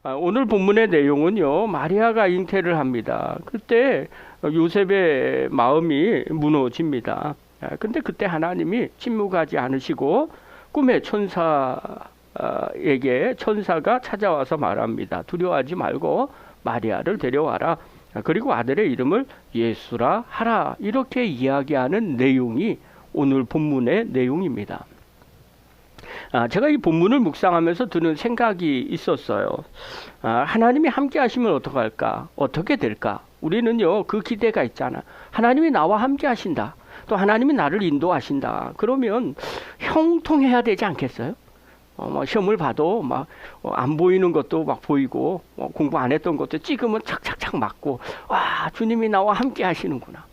오늘 본문의 내용은요, 마리아가 잉태를 합니다. 그때 요셉의 마음이 무너집니다. 근데 그때 하나님이 침묵하지 않으시고 꿈의 천사에게 천사가 찾아와서 말합니다. 두려워하지 말고 마리아를 데려와라. 그리고 아들의 이름을 예수라 하라. 이렇게 이야기하는 내용이 오늘 본문의 내용입니다. 제가 이 본문을 묵상하면서 드는 생각이 있었어요. 하나님이 함께 하시면 어떡할까? 어떻게 될까? 우리는요, 그 기대가 있잖아. 하나님이 나와 함께 하신다. 또 하나님이 나를 인도하신다. 그러면 형통해야 되지 않겠어요? 시험을 봐도 막 안 보이는 것도 막 보이고 공부 안 했던 것도 찍으면 착착착 맞고 와, 주님이 나와 함께 하시는구나.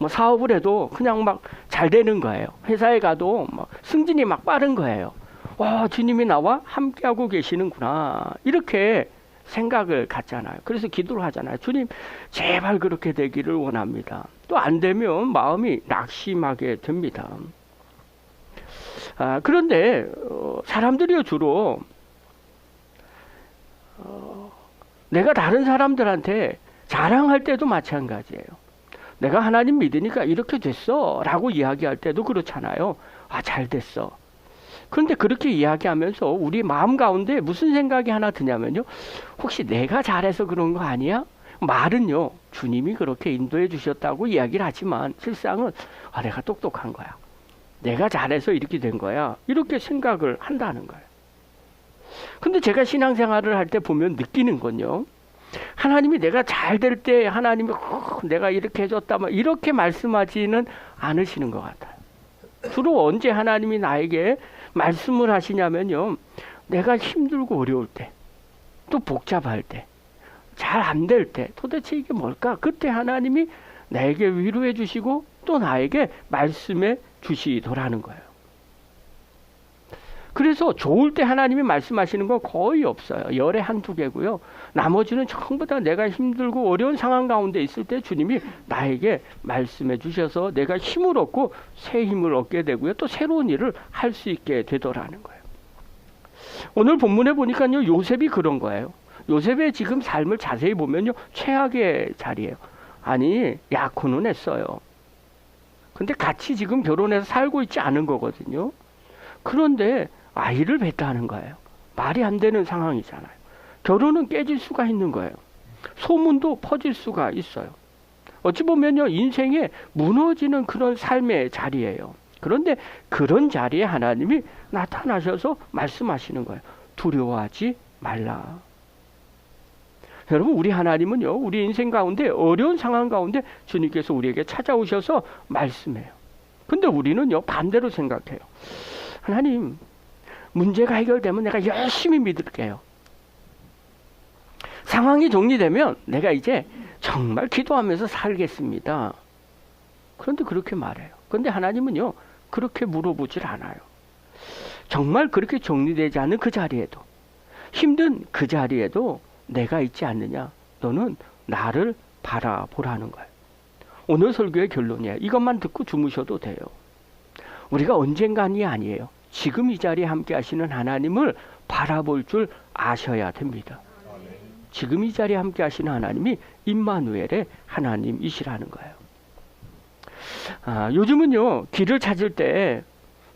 사업을 해도 그냥 막 잘 되는 거예요. 회사에 가도 막 승진이 막 빠른 거예요. 와, 주님이 나와 함께하고 계시는구나. 이렇게 생각을 갖잖아요. 그래서 기도를 하잖아요. 주님, 제발 그렇게 되기를 원합니다. 또 안 되면 마음이 낙심하게 됩니다. 그런데 사람들이 주로 내가 다른 사람들한테 자랑할 때도 마찬가지예요. 내가 하나님 믿으니까 이렇게 됐어 라고 이야기할 때도 그렇잖아요. 잘 됐어. 그런데 그렇게 이야기하면서 우리 마음 가운데 무슨 생각이 하나 드냐면요, 혹시 내가 잘해서 그런 거 아니야? 말은요, 주님이 그렇게 인도해 주셨다고 이야기를 하지만 실상은 내가 똑똑한 거야, 내가 잘해서 이렇게 된 거야, 이렇게 생각을 한다는 거예요. 근데 제가 신앙생활을 할 때 보면 느끼는 건요, 하나님이 내가 잘 될 때 하나님이 내가 이렇게 해줬다 이렇게 말씀하지는 않으시는 것 같아요. 주로 언제 하나님이 나에게 말씀을 하시냐면요, 내가 힘들고 어려울 때, 또 복잡할 때, 잘 안 될 때, 도대체 이게 뭘까? 그때 하나님이 나에게 위로해 주시고 또 나에게 말씀해 주시더라는 거예요. 그래서 좋을 때 하나님이 말씀하시는 건 거의 없어요. 열에 한두 개고요. 나머지는 전부 다 내가 힘들고 어려운 상황 가운데 있을 때 주님이 나에게 말씀해 주셔서 내가 힘을 얻고 새 힘을 얻게 되고요. 또 새로운 일을 할 수 있게 되더라는 거예요. 오늘 본문에 보니까요, 요셉이 그런 거예요. 요셉의 지금 삶을 자세히 보면요, 최악의 자리예요. 아니, 약혼은 했어요. 근데 같이 지금 결혼해서 살고 있지 않은 거거든요. 그런데 아이를 뱉다는 거예요. 말이 안 되는 상황이잖아요. 결혼은 깨질 수가 있는 거예요. 소문도 퍼질 수가 있어요. 어찌 보면요, 인생에 무너지는 그런 삶의 자리예요. 그런데 그런 자리에 하나님이 나타나셔서 말씀하시는 거예요. 두려워하지 말라. 여러분, 우리 하나님은요, 우리 인생 가운데 어려운 상황 가운데 주님께서 우리에게 찾아오셔서 말씀해요. 근데 우리는요, 반대로 생각해요. 하나님, 문제가 해결되면 내가 열심히 믿을게요. 상황이 정리되면 내가 이제 정말 기도하면서 살겠습니다. 그런데 그렇게 말해요. 그런데 하나님은요, 그렇게 물어보질 않아요. 정말 그렇게 정리되지 않은 그 자리에도, 힘든 그 자리에도 내가 있지 않느냐? 너는 나를 바라보라는 거예요. 오늘 설교의 결론이에요. 이것만 듣고 주무셔도 돼요. 우리가 언젠간이 아니에요. 지금 이 자리에 함께 하시는 하나님을 바라볼 줄 아셔야 됩니다. 지금 이 자리에 함께 하시는 하나님이 임마누엘의 하나님이시라는 거예요. 요즘은요, 길을 찾을 때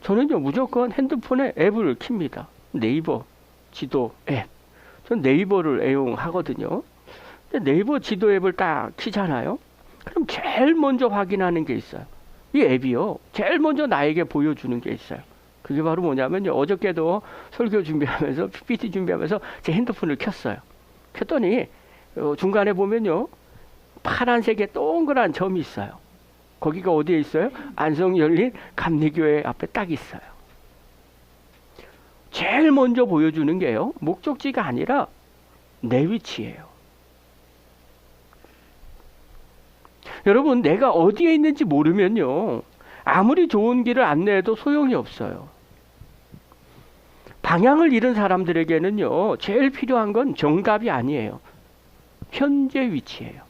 저는요, 무조건 핸드폰에 앱을 킵니다. 네이버 지도 앱. 전 네이버를 애용하거든요. 근데 네이버 지도 앱을 딱 키잖아요. 그럼 제일 먼저 확인하는 게 있어요. 이 앱이요, 제일 먼저 나에게 보여주는 게 있어요. 그게 바로 뭐냐면요, 어저께도 설교 준비하면서 PPT 준비하면서 제 핸드폰을 켰어요. 켰더니 중간에 보면요, 파란색의 동그란 점이 있어요. 거기가 어디에 있어요? 안성 열린 감리교회 앞에 딱 있어요. 제일 먼저 보여주는 게요, 목적지가 아니라 내 위치예요. 여러분, 내가 어디에 있는지 모르면요, 아무리 좋은 길을 안내해도 소용이 없어요. 방향을 잃은 사람들에게는요, 제일 필요한 건 정답이 아니에요. 현재 위치예요.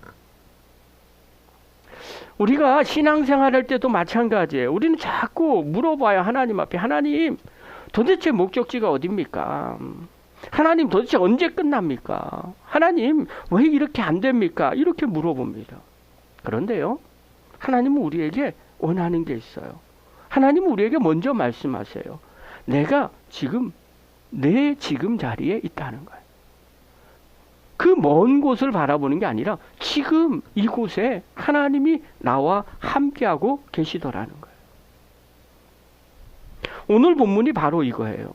우리가 신앙생활 할 때도 마찬가지예요. 우리는 자꾸 물어봐요. 하나님 앞에. 하나님, 도대체 목적지가 어딥니까? 하나님 도대체 언제 끝납니까? 하나님 왜 이렇게 안 됩니까? 이렇게 물어봅니다. 그런데요, 하나님은 우리에게 원하는 게 있어요. 하나님은 우리에게 먼저 말씀하세요. 내가 지금 내 지금 자리에 있다는 거예요. 그 먼 곳을 바라보는 게 아니라 지금 이곳에 하나님이 나와 함께하고 계시더라는 거예요. 오늘 본문이 바로 이거예요.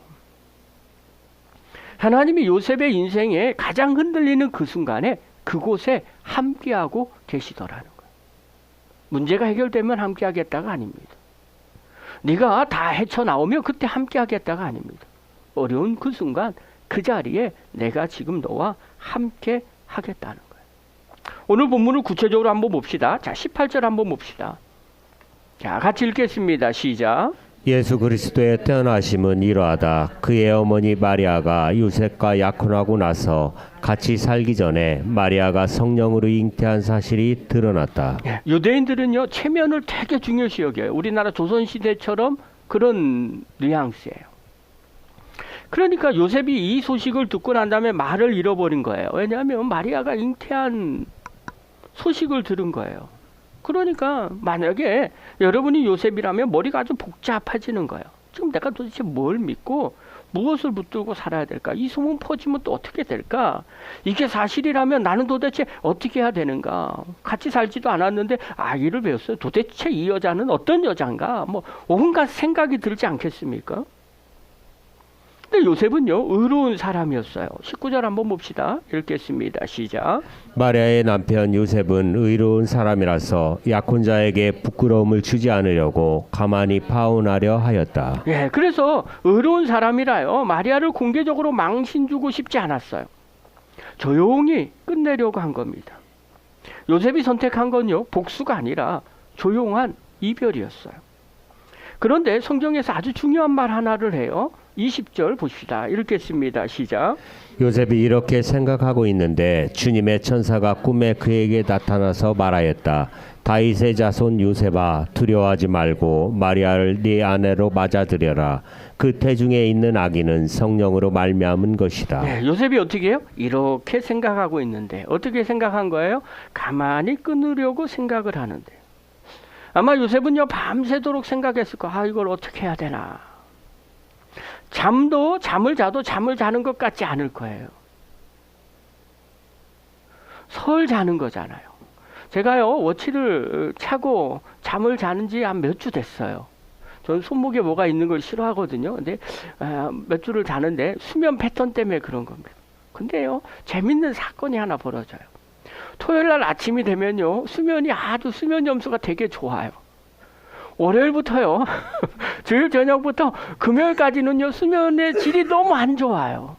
하나님이 요셉의 인생에 가장 흔들리는 그 순간에 그곳에 함께하고 계시더라는 거예요. 문제가 해결되면 함께하겠다가 아닙니다. 네가 다 헤쳐나오면 그때 함께하겠다가 아닙니다. 어려운 그 순간 그 자리에 내가 지금 너와 함께 하겠다는 거예요. 오늘 본문을 구체적으로 한번 봅시다. 자, 18절 한번 봅시다. 자, 같이 읽겠습니다. 시작. 예수 그리스도의 태어나심은 이러하다. 그의 어머니 마리아가 요셉과 약혼하고 나서 같이 살기 전에 마리아가 성령으로 잉태한 사실이 드러났다. 유대인들은요, 체면을 되게 중요시 여겨요. 우리나라 조선시대처럼 그런 뉘앙스예요. 그러니까 요셉이 이 소식을 듣고 난 다음에 말을 잃어버린 거예요. 왜냐하면 마리아가 잉태한 소식을 들은 거예요. 그러니까 만약에 여러분이 요셉이라면 머리가 아주 복잡해지는 거예요. 지금 내가 도대체 뭘 믿고 무엇을 붙들고 살아야 될까? 이 소문 퍼지면 또 어떻게 될까? 이게 사실이라면 나는 도대체 어떻게 해야 되는가? 같이 살지도 않았는데 아기를 배웠어요. 도대체 이 여자는 어떤 여잔가? 뭐 온갖 생각이 들지 않겠습니까? 근데 요셉은요, 의로운 사람이었어요. 19절 한번 봅시다. 읽겠습니다. 시작. 마리아의 남편 요셉은 의로운 사람이라서 약혼자에게 부끄러움을 주지 않으려고 가만히 파혼하려 하였다. 예, 그래서 의로운 사람이라요, 마리아를 공개적으로 망신 주고 싶지 않았어요. 조용히 끝내려고 한 겁니다. 요셉이 선택한 건요, 복수가 아니라 조용한 이별이었어요. 그런데 성경에서 아주 중요한 말 하나를 해요. 20절 보십시다. 읽겠습니다. 시작. 요셉이 이렇게 생각하고 있는데 주님의 천사가 꿈에 그에게 나타나서 말하였다. 다윗의 자손 요셉아, 두려워하지 말고 마리아를 네 아내로 맞아들여라. 그 태중에 있는 아기는 성령으로 말미암은 것이다. 네, 요셉이 어떻게 해요? 이렇게 생각하고 있는데 어떻게 생각한 거예요? 가만히 끊으려고 생각을 하는데, 아마 요셉은요, 밤새도록 생각했을 거야. 이걸 어떻게 해야 되나. 잠을 자도 잠을 자는 것 같지 않을 거예요. 설 자는 거잖아요. 제가요, 워치를 차고 잠을 자는 지 한 몇 주 됐어요. 저는 손목에 뭐가 있는 걸 싫어하거든요. 근데 몇 주를 자는데 수면 패턴 때문에 그런 겁니다. 근데요, 재밌는 사건이 하나 벌어져요. 토요일 날 아침이 되면요, 수면 점수가 되게 좋아요. 월요일부터요, 주일 저녁부터 금요일까지는요, 수면의 질이 너무 안 좋아요.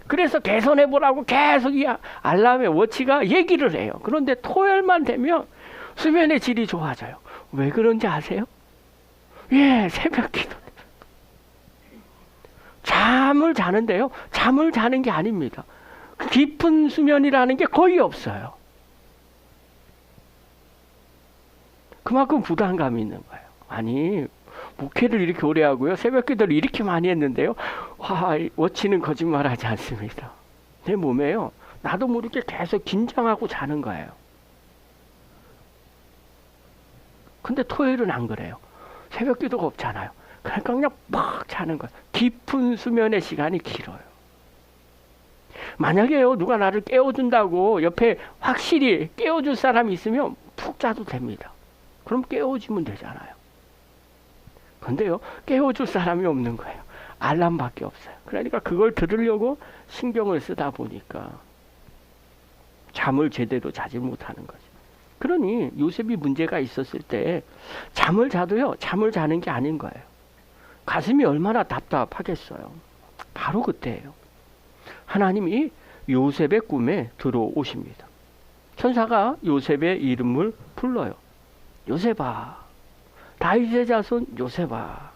그래서 개선해 보라고 계속 이 알람의 워치가 얘기를 해요. 그런데 토요일만 되면 수면의 질이 좋아져요. 왜 그런지 아세요? 예, 새벽 기도. 잠을 자는데요, 잠을 자는 게 아닙니다. 깊은 수면이라는 게 거의 없어요. 그만큼 부담감이 있는 거예요. 아니, 목회를 이렇게 오래 하고요, 새벽 기도를 이렇게 많이 했는데요, 워치는 거짓말하지 않습니다. 내 몸에요, 나도 모르게 계속 긴장하고 자는 거예요. 근데 토요일은 안 그래요. 새벽 기도가 없잖아요. 그러니까 그냥 막 자는 거예요. 깊은 수면의 시간이 길어요. 만약에요, 누가 나를 깨워준다고 옆에 확실히 깨워줄 사람이 있으면 푹 자도 됩니다. 그럼 깨워주면 되잖아요. 근데요, 깨워줄 사람이 없는 거예요. 알람밖에 없어요. 그러니까 그걸 들으려고 신경을 쓰다 보니까 잠을 제대로 자지 못하는 거죠. 그러니 요셉이 문제가 있었을 때 잠을 자도요, 잠을 자는 게 아닌 거예요. 가슴이 얼마나 답답하겠어요. 바로 그때예요. 하나님이 요셉의 꿈에 들어오십니다. 천사가 요셉의 이름을 불러요. 요셉아, 다윗의 자손 요셉아.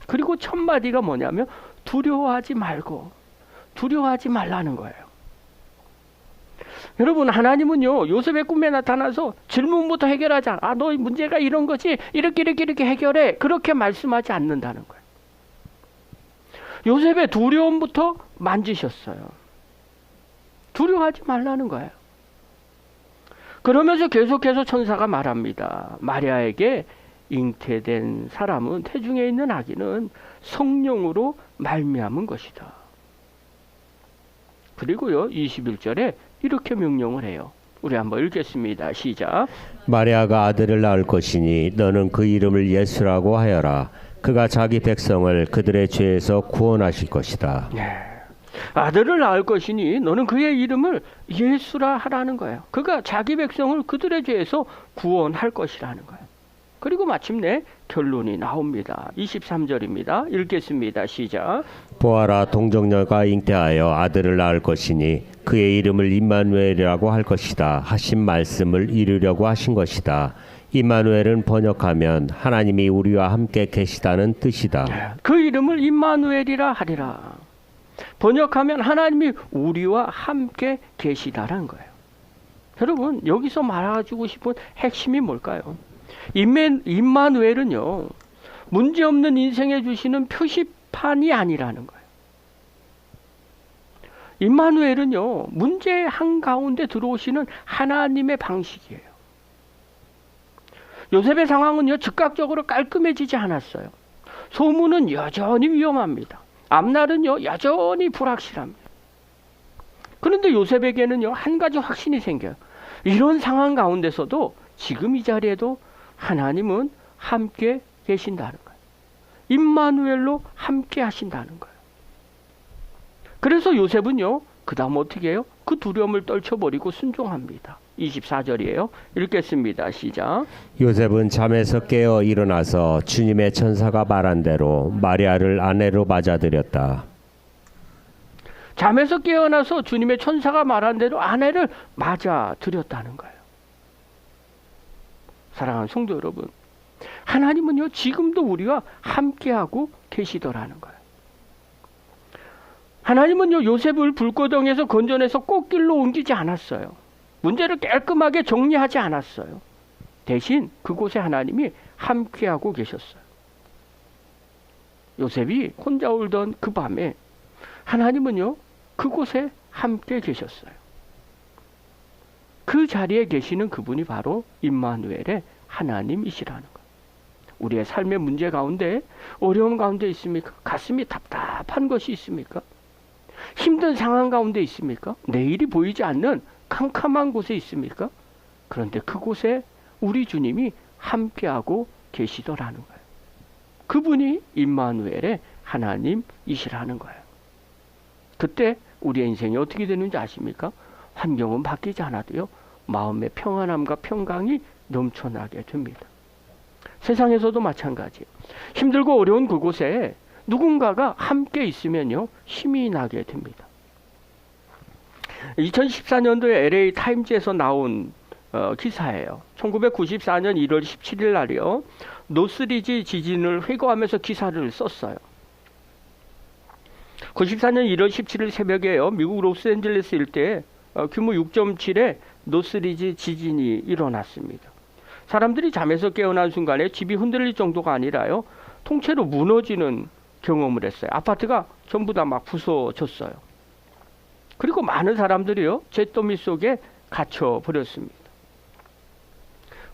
그리고 첫 마디가 뭐냐면 두려워하지 말고, 두려워하지 말라는 거예요. 여러분, 하나님은요, 요셉의 꿈에 나타나서 질문부터 해결하지 않아. 너 문제가 이런 거지, 이렇게 해결해, 그렇게 말씀하지 않는다는 거예요. 요셉의 두려움부터 만지셨어요. 두려워하지 말라는 거예요. 그러면서 계속해서 천사가 말합니다. 마리아에게 잉태된 사람은, 태중에 있는 아기는 성령으로 말미암은 것이다. 그리고요 21절에 이렇게 명령을 해요. 우리 한번 읽겠습니다. 시작. 마리아가 아들을 낳을 것이니 너는 그 이름을 예수라고 하여라. 그가 자기 백성을 그들의 죄에서 구원하실 것이다. 네. 아들을 낳을 것이니 너는 그의 이름을 예수라 하라는 거예요. 그가 자기 백성을 그들의 죄에서 구원할 것이라는 거예요. 그리고 마침내 결론이 나옵니다. 23절입니다. 읽겠습니다. 시작. 보아라, 동정녀가 잉태하여 아들을 낳을 것이니 그의 이름을 임마누엘이라고 할 것이다 하신 말씀을 이루려고 하신 것이다. 임마누엘은 번역하면 하나님이 우리와 함께 계시다는 뜻이다. 그 이름을 임마누엘이라 하리라. 번역하면 하나님이 우리와 함께 계시다라는 거예요. 여러분, 여기서 말해주고 싶은 핵심이 뭘까요? 임마누엘은요, 문제없는 인생에 주시는 표시판이 아니라는 거예요. 임마누엘은요, 문제 한가운데 들어오시는 하나님의 방식이에요. 요셉의 상황은요, 즉각적으로 깔끔해지지 않았어요. 소문은 여전히 위험합니다. 앞날은요, 여전히 불확실합니다. 그런데 요셉에게는요, 한 가지 확신이 생겨요. 이런 상황 가운데서도 지금 이 자리에도 하나님은 함께 계신다는 거예요. 임마누엘로 함께 하신다는 거예요. 그래서 요셉은요, 그 다음 어떻게 해요? 그 두려움을 떨쳐버리고 순종합니다. 24절이에요. 읽겠습니다. 시작. 요셉은 잠에서 깨어 일어나서 주님의 천사가 말한 대로 마리아를 아내로 맞아들였다. 잠에서 깨어나서 주님의 천사가 말한 대로 아내를 맞아들였다는 거예요. 사랑하는 성도 여러분, 하나님은요, 지금도 우리와 함께하고 계시더라는 거예요. 하나님은요, 요셉을 불구덩이에서 건져내서 꽃길로 옮기지 않았어요. 문제를 깔끔하게 정리하지 않았어요. 대신 그곳에 하나님이 함께하고 계셨어요. 요셉이 혼자 울던 그 밤에 하나님은요, 그곳에 함께 계셨어요. 그 자리에 계시는 그분이 바로 임마누엘의 하나님이시라는 거예요. 우리의 삶의 문제 가운데, 어려움 가운데 있습니까? 가슴이 답답한 것이 있습니까? 힘든 상황 가운데 있습니까? 내일이 보이지 않는 캄캄한 곳에 있습니까? 그런데 그곳에 우리 주님이 함께하고 계시더라는 거예요. 그분이 임마누엘의 하나님이시라는 거예요. 그때 우리의 인생이 어떻게 되는지 아십니까? 환경은 바뀌지 않아도요, 마음의 평안함과 평강이 넘쳐나게 됩니다. 세상에서도 마찬가지예요. 힘들고 어려운 그곳에 누군가가 함께 있으면요, 힘이 나게 됩니다. 2014년도에 LA 타임즈에서 나온 기사예요. 1994년 1월 17일 날이요, 노스리지 지진을 회고하면서 기사를 썼어요. 94년 1월 17일 새벽에요, 미국 로스앤젤레스 일대에 규모 6.7의 노스리지 지진이 일어났습니다. 사람들이 잠에서 깨어난 순간에 집이 흔들릴 정도가 아니라요, 통째로 무너지는 경험을 했어요. 아파트가 전부 다 막 부서졌어요. 그리고 많은 사람들이요, 잿더미 속에 갇혀 버렸습니다.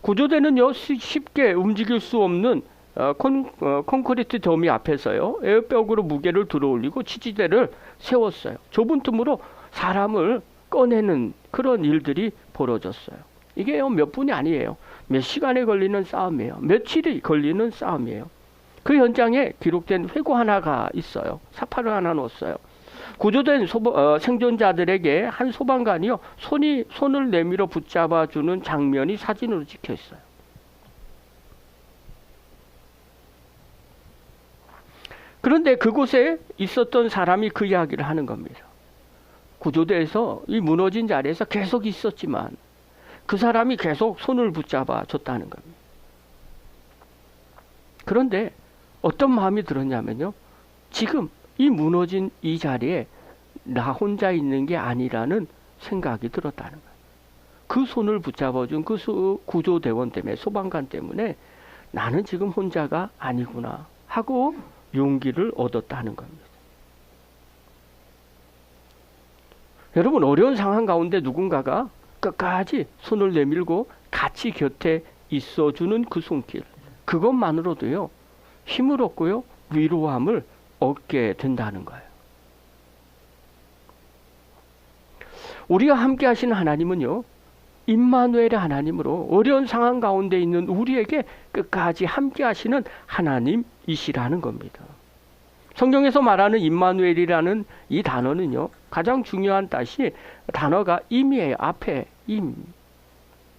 구조대는요, 쉽게 움직일 수 없는 콘크리트 더미 앞에서요, 에어백으로 무게를 들어올리고 치지대를 세웠어요. 좁은 틈으로 사람을 꺼내는 그런 일들이 벌어졌어요. 이게요, 몇 분이 아니에요. 몇 시간에 걸리는 싸움이에요. 며칠이 걸리는 싸움이에요. 그 현장에 기록된 회고 하나가 있어요. 사파를 하나 놓았어요. 구조된 생존자들에게 한 소방관이요, 손을 내밀어 붙잡아주는 장면이 사진으로 찍혀 있어요. 그런데 그곳에 있었던 사람이 그 이야기를 하는 겁니다. 구조대에서 이 무너진 자리에서 계속 있었지만 그 사람이 계속 손을 붙잡아 줬다는 겁니다. 그런데 어떤 마음이 들었냐면요, 지금 이 무너진 이 자리에 나 혼자 있는 게 아니라는 생각이 들었다는 거예요. 그 손을 붙잡아준 그 구조대원 때문에, 소방관 때문에 나는 지금 혼자가 아니구나 하고 용기를 얻었다는 겁니다. 여러분, 어려운 상황 가운데 누군가가 끝까지 손을 내밀고 같이 곁에 있어주는 그 손길, 그것만으로도요, 힘을 얻고요, 위로함을 얻게 된다는 거예요. 우리와 함께 하시는 하나님은요, 임마누엘의 하나님으로 어려운 상황 가운데 있는 우리에게 끝까지 함께 하시는 하나님이시라는 겁니다. 성경에서 말하는 임마누엘이라는 이 단어는요, 가장 중요한 단어가 임이에요. 앞에 임.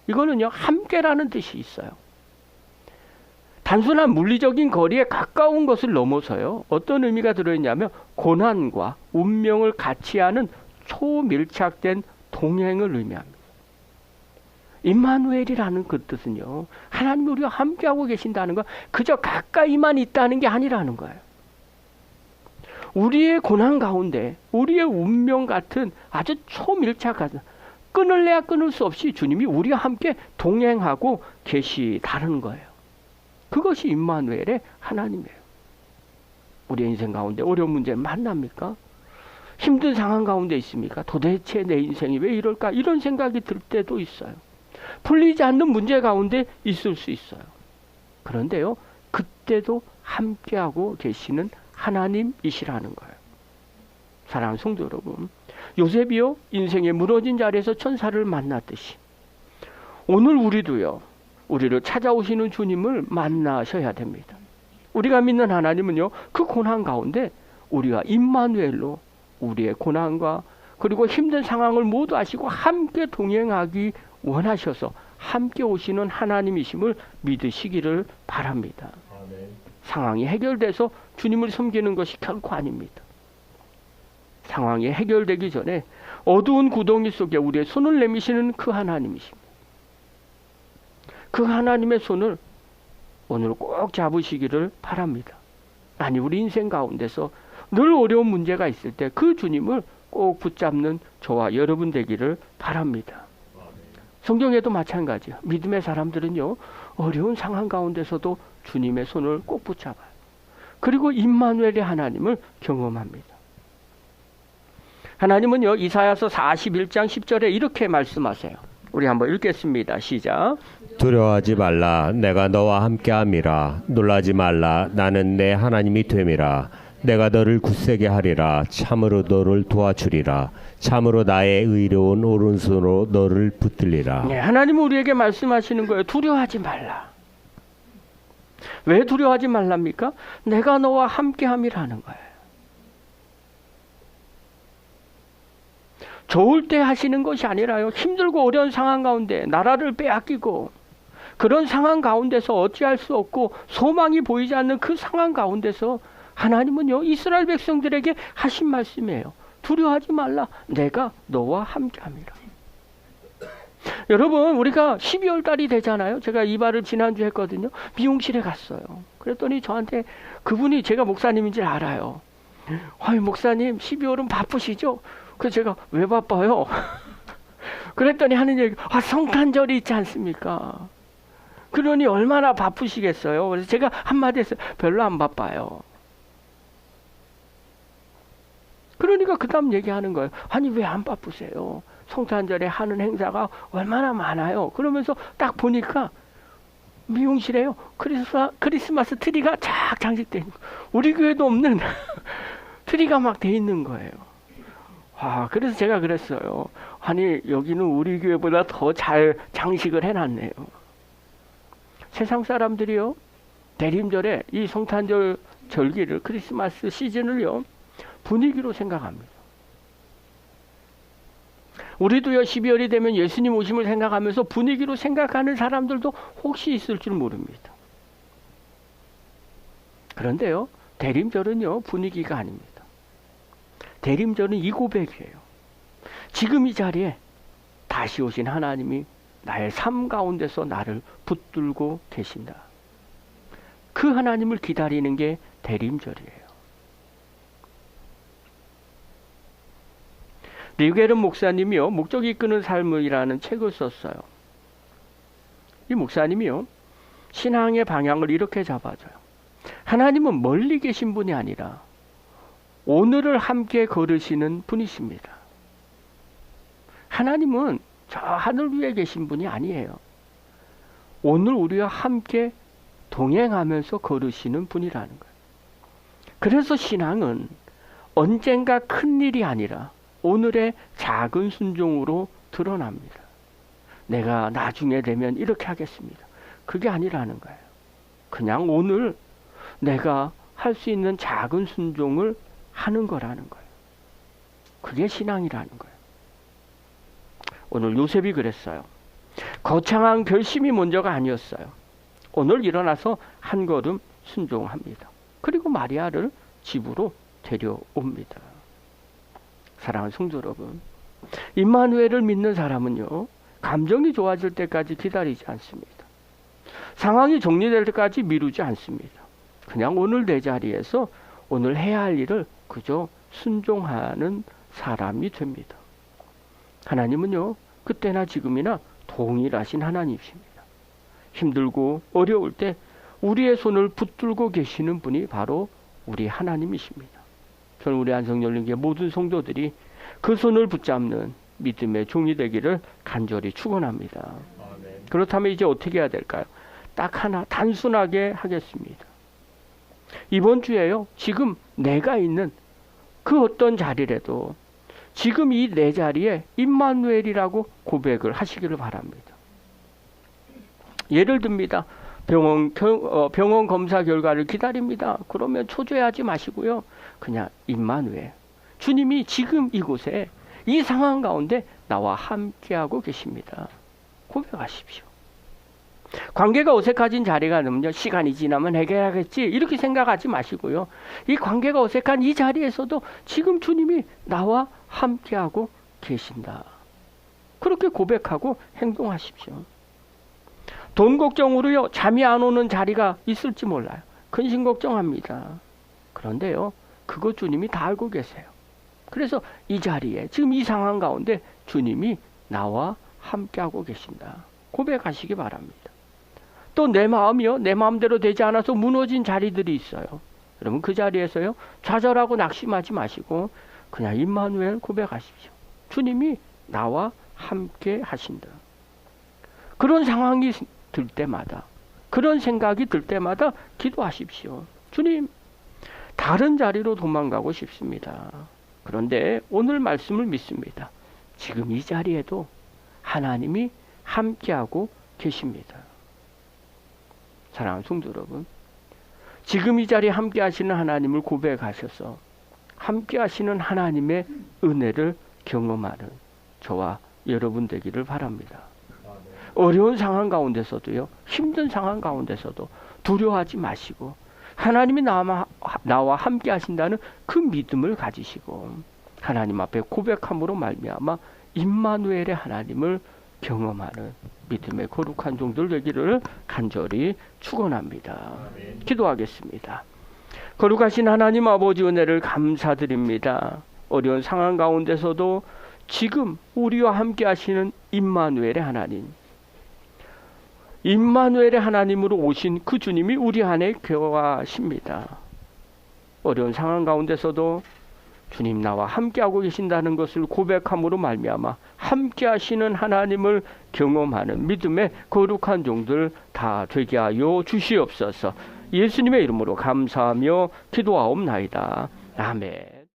이거는요, 함께라는 뜻이 있어요. 단순한 물리적인 거리에 가까운 것을 넘어서요, 어떤 의미가 들어있냐면 고난과 운명을 같이 하는 초밀착된 동행을 의미합니다. 임마누엘이라는 그 뜻은요, 하나님이 우리와 함께하고 계신다는 건 그저 가까이만 있다는 게 아니라는 거예요. 우리의 고난 가운데 우리의 운명 같은 아주 초밀착한, 끊을래야 끊을 수 없이 주님이 우리와 함께 동행하고 계시다는 거예요. 그것이 임마누엘의 하나님이에요. 우리의 인생 가운데 어려운 문제 만납니까? 힘든 상황 가운데 있습니까? 도대체 내 인생이 왜 이럴까? 이런 생각이 들 때도 있어요. 풀리지 않는 문제 가운데 있을 수 있어요. 그런데요, 그때도 함께하고 계시는 하나님이시라는 거예요. 사랑하는 성도 여러분, 요셉이요, 인생의 무너진 자리에서 천사를 만났듯이 오늘 우리도요, 우리를 찾아오시는 주님을 만나셔야 됩니다. 우리가 믿는 하나님은요, 그 고난 가운데 우리와 임마누엘로 우리의 고난과 그리고 힘든 상황을 모두 아시고 함께 동행하기 원하셔서 함께 오시는 하나님이심을 믿으시기를 바랍니다. 상황이 해결돼서 주님을 섬기는 것이 결코 아닙니다. 상황이 해결되기 전에 어두운 구덩이 속에 우리의 손을 내미시는 그 하나님이십니다. 그 하나님의 손을 오늘 꼭 잡으시기를 바랍니다. 아니, 우리 인생 가운데서 늘 어려운 문제가 있을 때 그 주님을 꼭 붙잡는 저와 여러분 되기를 바랍니다. 성경에도 마찬가지예요. 믿음의 사람들은요, 어려운 상황 가운데서도 주님의 손을 꼭 붙잡아요. 그리고 임마누엘의 하나님을 경험합니다. 하나님은요, 이사야서 41장 10절에 이렇게 말씀하세요. 우리 한번 읽겠습니다. 시작. 두려워하지 말라. 내가 너와 함께함이라. 놀라지 말라. 나는 내 하나님이 됨이라. 내가 너를 굳세게 하리라. 참으로 너를 도와주리라. 참으로 나의 의로운 오른손으로 너를 붙들리라. 네, 하나님은 우리에게 말씀하시는 거예요. 두려워하지 말라. 왜 두려워하지 말랍니까? 내가 너와 함께함이라는 거예요. 좋을 때 하시는 것이 아니라요, 힘들고 어려운 상황 가운데 나라를 빼앗기고 그런 상황 가운데서 어찌할 수 없고 소망이 보이지 않는 그 상황 가운데서 하나님은요, 이스라엘 백성들에게 하신 말씀이에요. 두려워하지 말라. 내가 너와 함께함이라. 여러분, 우리가 12월 달이 되잖아요. 제가 이 말을 지난주에 했거든요. 미용실에 갔어요. 그랬더니 저한테 그분이 제가 목사님인지 알아요. 아유, 목사님 12월은 바쁘시죠? 그래서 제가 왜 바빠요? 그랬더니 하는 얘기, 성탄절이 있지 않습니까? 그러니 얼마나 바쁘시겠어요? 그래서 제가 한마디 했어요. 별로 안 바빠요. 그러니까 그 다음 얘기하는 거예요. 아니, 왜 안 바쁘세요? 성탄절에 하는 행사가 얼마나 많아요. 그러면서 딱 보니까 미용실에요, 크리스마스 트리가 쫙 장식되어 있는 거예요. 우리 교회도 없는 트리가 막 돼 있는 거예요. 그래서 제가 그랬어요. 아니, 여기는 우리 교회보다 더 잘 장식을 해놨네요. 세상 사람들이요, 대림절에 이 성탄절 절기를, 크리스마스 시즌을요, 분위기로 생각합니다. 우리도요, 12월이 되면 예수님 오심을 생각하면서 분위기로 생각하는 사람들도 혹시 있을 줄 모릅니다. 그런데요, 대림절은요, 분위기가 아닙니다. 대림절은 이 고백이에요. 지금 이 자리에 다시 오신 하나님이 나의 삶 가운데서 나를 붙들고 계신다. 그 하나님을 기다리는 게 대림절이에요. 리게른 목사님이요, 목적이 이끄는 삶이라는 책을 썼어요. 이 목사님이요, 신앙의 방향을 이렇게 잡아줘요. 하나님은 멀리 계신 분이 아니라 오늘을 함께 걸으시는 분이십니다. 하나님은 저 하늘 위에 계신 분이 아니에요. 오늘 우리와 함께 동행하면서 걸으시는 분이라는 거예요. 그래서 신앙은 언젠가 큰 일이 아니라 오늘의 작은 순종으로 드러납니다. 내가 나중에 되면 이렇게 하겠습니다. 그게 아니라는 거예요. 그냥 오늘 내가 할 수 있는 작은 순종을 하는 거라는 거예요. 그게 신앙이라는 거예요. 오늘 요셉이 그랬어요. 거창한 결심이 먼저가 아니었어요. 오늘 일어나서 한 걸음 순종합니다. 그리고 마리아를 집으로 데려옵니다. 사랑하는 성도 여러분, 임마누엘을 믿는 사람은요, 감정이 좋아질 때까지 기다리지 않습니다. 상황이 정리될 때까지 미루지 않습니다. 그냥 오늘 내 자리에서 오늘 해야 할 일을 그저 순종하는 사람이 됩니다. 하나님은요, 그때나 지금이나 동일하신 하나님이십니다. 힘들고 어려울 때 우리의 손을 붙들고 계시는 분이 바로 우리 하나님이십니다. 저는 우리 안성열린교회 모든 성도들이 그 손을 붙잡는 믿음의 종이 되기를 간절히 축원합니다. 그렇다면 이제 어떻게 해야 될까요? 딱 하나 단순하게 하겠습니다. 이번 주에요, 지금 내가 있는 그 어떤 자리라도 지금 이 내 자리에 임마누엘이라고 고백을 하시기를 바랍니다. 예를 듭니다. 병원 검사 결과를 기다립니다. 그러면 초조해하지 마시고요. 그냥 임마누엘, 주님이 지금 이곳에 이 상황 가운데 나와 함께하고 계십니다. 고백하십시오. 관계가 어색해진 자리가 되면요, 시간이 지나면 해결하겠지 이렇게 생각하지 마시고요. 이 관계가 어색한 이 자리에서도 지금 주님이 나와 함께하고 계신다. 그렇게 고백하고 행동하십시오. 돈 걱정으로요, 잠이 안 오는 자리가 있을지 몰라요. 근심 걱정합니다. 그런데요, 그거 주님이 다 알고 계세요. 그래서 이 자리에 지금 이 상황 가운데 주님이 나와 함께하고 계신다. 고백하시기 바랍니다. 또 내 마음이요, 내 마음대로 되지 않아서 무너진 자리들이 있어요. 여러분 그 자리에서요, 좌절하고 낙심하지 마시고 그냥 임마누엘 고백하십시오. 주님이 나와 함께 하신다. 그런 상황이 들 때마다, 그런 생각이 들 때마다 기도하십시오. 주님, 다른 자리로 도망가고 싶습니다. 그런데 오늘 말씀을 믿습니다. 지금 이 자리에도 하나님이 함께하고 계십니다. 사랑하는 성도 여러분, 지금 이 자리에 함께 하시는 하나님을 고백하셔서 함께 하시는 하나님의 은혜를 경험하는 저와 여러분 되기를 바랍니다. 어려운 상황 가운데서도요, 힘든 상황 가운데서도 두려워하지 마시고 하나님이 나와 함께 하신다는 그 믿음을 가지시고 하나님 앞에 고백함으로 말미암아 임마누엘의 하나님을 경험하는 믿음의 거룩한 종들 되기를 간절히 축원합니다. 기도하겠습니다. 거룩하신 하나님 아버지 은혜를 감사드립니다. 어려운 상황 가운데서도 지금 우리와 함께 하시는 임마누엘의 하나님, 임마누엘의 하나님으로 오신 그 주님이 우리 안에 거하십니다. 어려운 상황 가운데서도 주님 나와 함께하고 계신다는 것을 고백함으로 말미암아 함께 하시는 하나님을 경험하는 믿음의 거룩한 종들 다 되게 하여 주시옵소서. 예수님의 이름으로 감사하며 기도하옵나이다. 아멘.